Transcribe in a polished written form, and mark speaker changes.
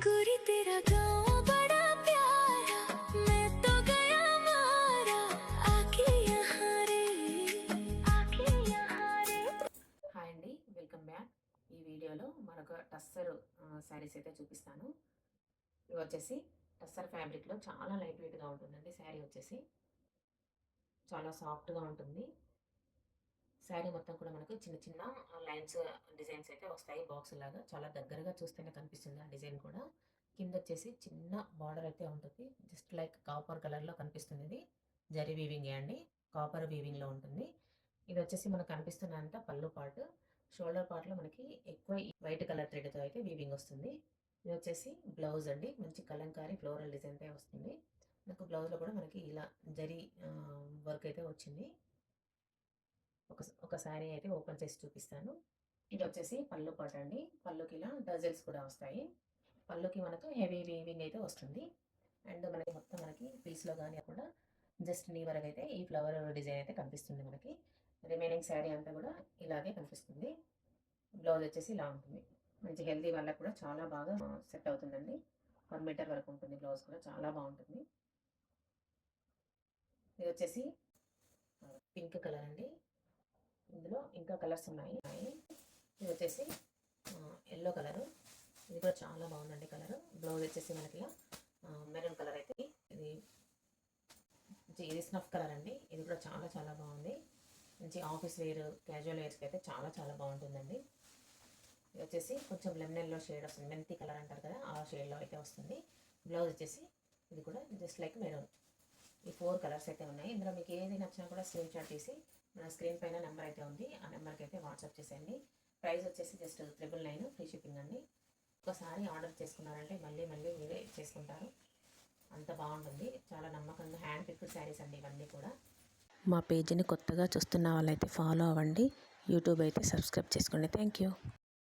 Speaker 1: गोरी तेरा गाँव बड़ा प्यारा, मैं तो गया मारा, आके यहाँ रे, आके यहाँ रे।
Speaker 2: హాయ్ అండి, వెల్కమ్ బ్యాక్. ఈ వీడియోలో మరొక టస్సర్ శారీస్ అయితే చూపిస్తాను. ఇవి వచ్చేసి టస్సర్ ఫ్యాబ్రిక్లో చాలా లైట్ వెయిట్గా ఉంటుందండి. శారీ వచ్చేసి చాలా సాఫ్ట్గా ఉంటుంది. శారీ మొత్తం కూడా మనకు చిన్న చిన్న లైన్స్ డిజైన్స్ అయితే వస్తాయి. బాక్స్ లాగా చాలా దగ్గరగా చూస్తేనే కనిపిస్తుంది ఆ డిజైన్ కూడా. కింద వచ్చేసి చిన్న బార్డర్ అయితే ఉంటుంది. జస్ట్ లైక్ కాపర్ కలర్లో కనిపిస్తుంది. ఇది జరీ వీవింగే అండి, కాపర్ వీవింగ్లో ఉంటుంది. ఇది వచ్చేసి మనకు కనిపిస్తున్నంత పళ్ళు పార్ట్. షోల్డర్ పార్ట్లో మనకి ఎక్కువ వైట్ కలర్ థ్రెడ్తో అయితే వీవింగ్ వస్తుంది. ఇది వచ్చేసి బ్లౌజ్ అండి, మంచి కలంకారీ ఫ్లోరల్ డిజైన్తో వస్తుంది. మనకు బ్లౌజ్లో కూడా మనకి ఇలా జరీ వర్క్ అయితే వచ్చింది. ఒక శారీ అయితే ఓపెన్ చేసి చూపిస్తాను. ఇది వచ్చేసి పళ్ళు పార్ట్ అండి. పళ్ళుకి ఇలా డజల్స్ కూడా వస్తాయి. పళ్ళుకి మనకు హెవీ వీవింగ్ అయితే వస్తుంది. అండ్ మనకి మొత్తం మనకి పీస్లో కానీ కూడా జస్ట్ నీ వరకు అయితే ఈ ఫ్లవర్ డిజైన్ అయితే కనిపిస్తుంది. మనకి రిమైనింగ్ శారీ అంతా కూడా ఇలాగే కనిపిస్తుంది. బ్లౌజ్ వచ్చేసి ఇలా ఉంటుంది. మంచి హెల్దీ వాళ్ళకి కూడా చాలా బాగా సెట్ అవుతుందండి. 1 మీటర్ వరకు ఉంటుంది. బ్లౌజ్ కూడా చాలా బాగుంటుంది. ఇది వచ్చేసి పింక్ కలర్ అండి. ఇందులో ఇంకా కలర్స్ ఉన్నాయి. ఇది వచ్చేసి ఎల్లో కలరు. ఇది కూడా చాలా బాగుందండి కలర్. బ్లౌజ్ వచ్చేసి మనకి మెరూన్ కలర్ అయితే ఇది స్నఫ్ కలర్ అండి. ఇది కూడా చాలా చాలా బాగుంది. మంచి ఆఫీస్ వేర్, క్యాజువల్ వేర్స్కి అయితే చాలా చాలా బాగుంటుందండి. ఇది వచ్చేసి కొంచెం లెమన్ ఎల్లో షేడ్ వస్తుంది. మెంతి కలర్ అంటారు కదా, ఆ షేడ్లో అయితే వస్తుంది. బ్లౌజ్ వచ్చేసి ఇది కూడా జస్ట్ లైక్ మెరూన్. ఈ 4 కలర్స్ అయితే ఉన్నాయి. ఇందులో మీకు ఏది నచ్చినా కూడా స్క్రీన్ షాట్ తీసి మన స్క్రీన్ పైన నెంబర్ అయితే ఉంది, ఆ నెంబర్కి అయితే వాట్సాప్ చేసేయండి. ప్రైస్ వచ్చేసి జస్ట్ 999 ఫ్రీ షిప్పింగ్ అండి. ఒకసారి ఆర్డర్ చేసుకున్నారంటే మళ్ళీ మళ్ళీ మీరే చేసుకుంటారు. అంత బాగుంటుంది. చాలా నమ్మకంగా హ్యాండ్ పిక్డ్ శారీస్ అండి ఇవన్నీ కూడా.
Speaker 3: మా పేజీని కొత్తగా చూస్తున్న వాళ్ళైతే ఫాలో అవ్వండి. యూట్యూబ్ అయితే సబ్స్క్రైబ్ చేసుకోండి. Thank you.